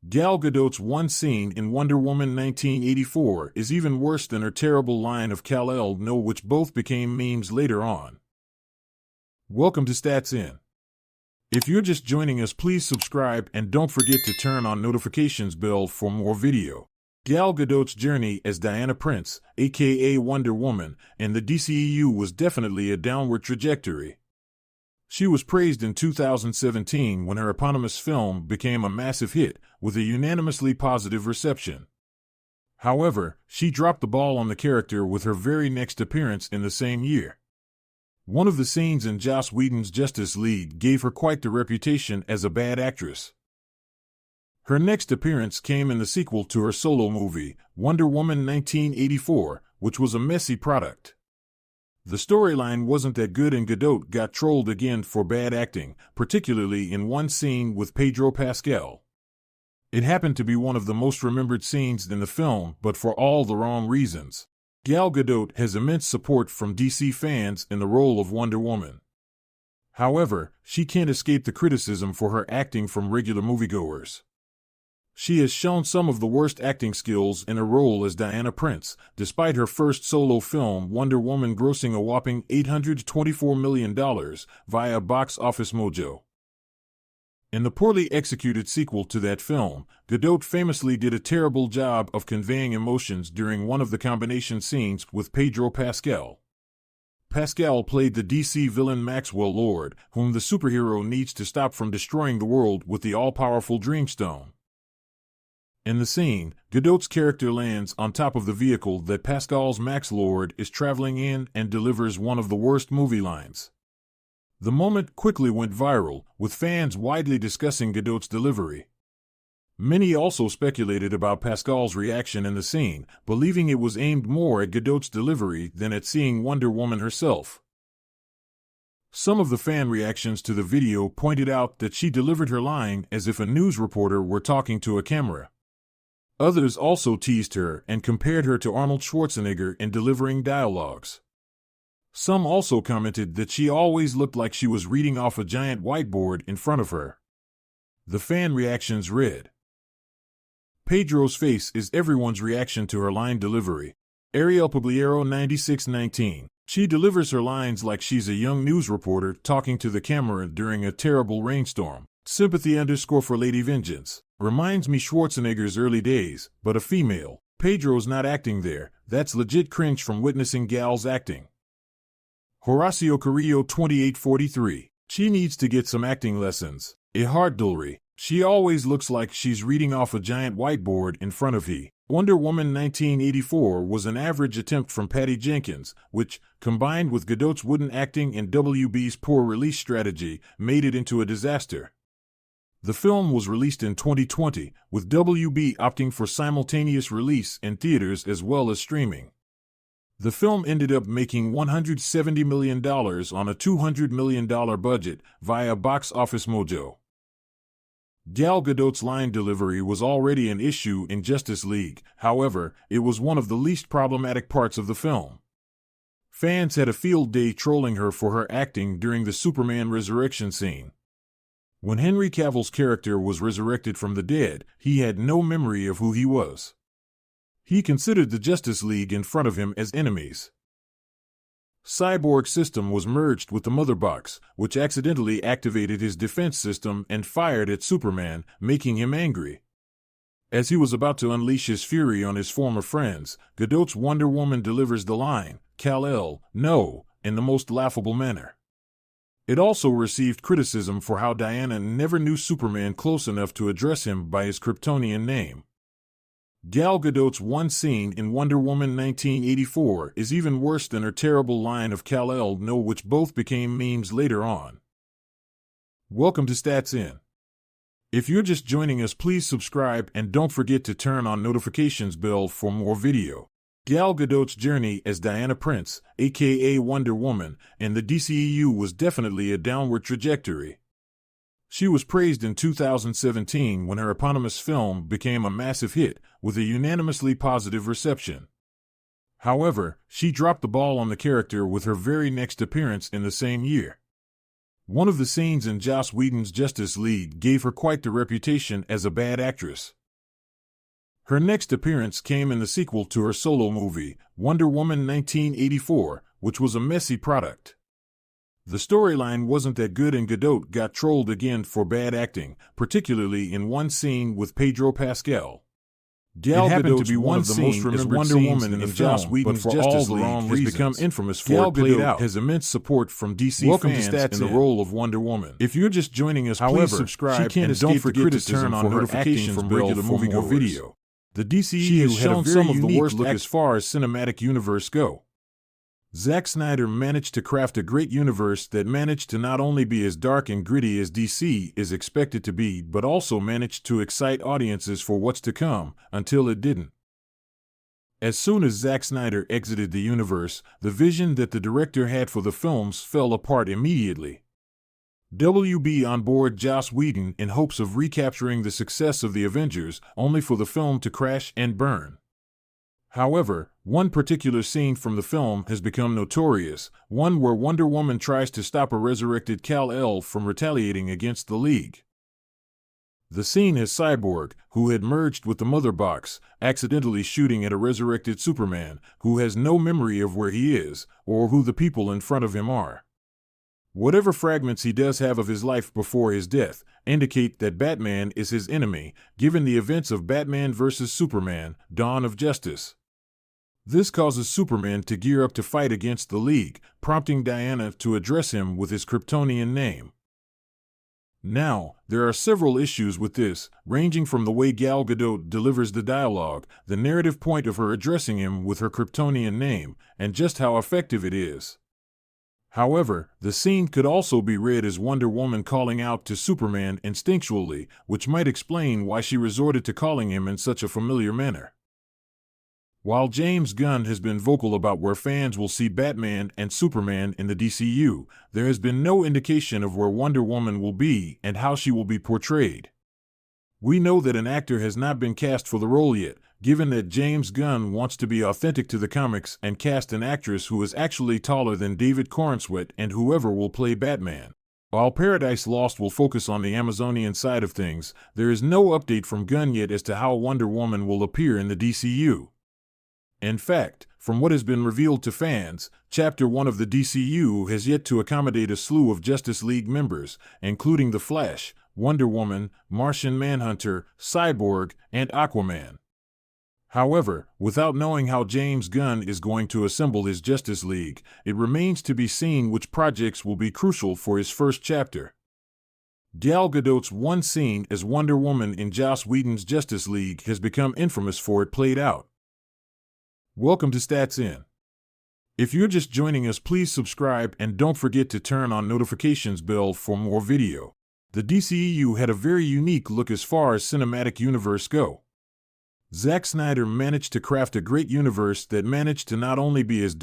Gal Gadot's one scene in Wonder Woman 1984 is even worse than her terrible line of Kal-El no, which both became memes later on. Welcome to Stats In. If you're just joining us, please subscribe and don't forget to turn on notifications bell for more video. Gal Gadot's journey as Diana Prince, aka Wonder Woman, in the DCEU was definitely a downward trajectory. She was praised in 2017 when her eponymous film became a massive hit, with a unanimously positive reception. However, she dropped the ball on the character with her very next appearance in the same year. One of the scenes in Joss Whedon's Justice League gave her quite the reputation as a bad actress. Her next appearance came in the sequel to her solo movie, Wonder Woman 1984, which was a messy product. The storyline wasn't that good and Gadot got trolled again for bad acting, particularly in one scene with Pedro Pascal. It happened to be one of the most remembered scenes in the film, but for all the wrong reasons. Gal Gadot has immense support from DC fans in the role of Wonder Woman. However, she can't escape the criticism for her acting from regular moviegoers. She has shown some of the worst acting skills in her role as Diana Prince, despite her first solo film Wonder Woman grossing a whopping $824 million via Box Office Mojo. In the poorly executed sequel to that film, Gadot famously did a terrible job of conveying emotions during one of the combination scenes with Pedro Pascal. Pascal played the DC villain Maxwell Lord, whom the superhero needs to stop from destroying the world with the all-powerful Dreamstone. In the scene, Gadot's character lands on top of the vehicle that Pascal's Max Lord is traveling in and delivers one of the worst movie lines. The moment quickly went viral, with fans widely discussing Gadot's delivery. Many also speculated about Pascal's reaction in the scene, believing it was aimed more at Gadot's delivery than at seeing Wonder Woman herself. Some of the fan reactions to the video pointed out that she delivered her line as if a news reporter were talking to a camera. Others also teased her and compared her to Arnold Schwarzenegger in delivering dialogues. Some also commented that she always looked like she was reading off a giant whiteboard in front of her. The fan reactions read: Pedro's face is everyone's reaction to her line delivery. Ariel Pugliero 9619. She delivers her lines like she's a young news reporter talking to the camera during a terrible rainstorm. Sympathy_ for Lady Vengeance. Reminds me Schwarzenegger's early days, but a female. Pedro's not acting there. That's legit cringe from witnessing Gal's acting. Horacio Carrillo 2843. She needs to get some acting lessons. Ihardulri. She always looks like she's reading off a giant whiteboard in front of he. Wonder Woman 1984 was an average attempt from Patty Jenkins, which, combined with Gadot's wooden acting and WB's poor release strategy, made it into a disaster. The film was released in 2020, with WB opting for simultaneous release in theaters as well as streaming. The film ended up making $170 million on a $200 million budget via Box Office Mojo. Gal Gadot's line delivery was already an issue in Justice League, however, it was one of the least problematic parts of the film. Fans had a field day trolling her for her acting during the Superman resurrection scene. When Henry Cavill's character was resurrected from the dead, he had no memory of who he was. He considered the Justice League in front of him as enemies. Cyborg's system was merged with the Mother Box, which accidentally activated his defense system and fired at Superman, making him angry. As he was about to unleash his fury on his former friends, Gadot's Wonder Woman delivers the line, Kal-El, no, in the most laughable manner. It also received criticism for how Diana never knew Superman close enough to address him by his Kryptonian name. Gal Gadot's one scene in Wonder Woman 1984 is even worse than her terrible line of Kal-El no, which both became memes later on. Welcome to Stats In. If you're just joining us, please subscribe and don't forget to turn on notifications bell for more video. Gal Gadot's journey as Diana Prince, aka Wonder Woman, in the DCEU was definitely a downward trajectory. She was praised in 2017 when her eponymous film became a massive hit, with a unanimously positive reception. However, she dropped the ball on the character with her very next appearance in the same year. One of the scenes in Joss Whedon's Justice League gave her quite the reputation as a bad actress. Her next appearance came in the sequel to her solo movie, Wonder Woman 1984, which was a messy product. The storyline wasn't that good and Gadot got trolled again for bad acting, particularly in one scene with Pedro Pascal. Gal Gadot to be one of the most remembered Wonder Woman in the Joss Whedon's Justice League has become infamous for Gal Gadot has immense support from DC fans in the role of Wonder Woman. If you're just joining us, please subscribe and don't forget to turn on notifications from regular moviegoers video. The DCU has shown some of the worst look as far as cinematic universe go. Zack Snyder managed to craft a great universe that managed to not only be as dark and gritty as DC is expected to be, but also managed to excite audiences for what's to come, until it didn't. As soon as Zack Snyder exited the universe, the vision that the director had for the films fell apart immediately. WB on board Joss Whedon in hopes of recapturing the success of the Avengers, only for the film to crash and burn. However, one particular scene from the film has become notorious, one where Wonder Woman tries to stop a resurrected Kal-El from retaliating against the League. The scene has Cyborg, who had merged with the Mother Box, accidentally shooting at a resurrected Superman, who has no memory of where he is, or who the people in front of him are. Whatever fragments he does have of his life before his death indicate that Batman is his enemy, given the events of Batman vs. Superman, Dawn of Justice. This causes Superman to gear up to fight against the League, prompting Diana to address him with his Kryptonian name. Now, there are several issues with this, ranging from the way Gal Gadot delivers the dialogue, the narrative point of her addressing him with her Kryptonian name, and just how effective it is. However, the scene could also be read as Wonder Woman calling out to Superman instinctually, which might explain why she resorted to calling him in such a familiar manner. While James Gunn has been vocal about where fans will see Batman and Superman in the DCU, there has been no indication of where Wonder Woman will be and how she will be portrayed. We know that an actor has not been cast for the role yet, given that James Gunn wants to be authentic to the comics and cast an actress who is actually taller than David Corenswet and whoever will play Batman. While Paradise Lost will focus on the Amazonian side of things, there is no update from Gunn yet as to how Wonder Woman will appear in the DCU. In fact, from what has been revealed to fans, Chapter 1 of the DCU has yet to accommodate a slew of Justice League members, including The Flash, Wonder Woman, Martian Manhunter, Cyborg, and Aquaman. However, without knowing how James Gunn is going to assemble his Justice League, it remains to be seen which projects will be crucial for his first chapter. Gal Gadot's one scene as Wonder Woman in Joss Whedon's Justice League has become infamous for it played out. Welcome to Stats In. If you're just joining us, please subscribe and don't forget to turn on notifications bell for more video. The DCEU had a very unique look as far as cinematic universe go. Zack Snyder managed to craft a great universe that managed to not only be as dark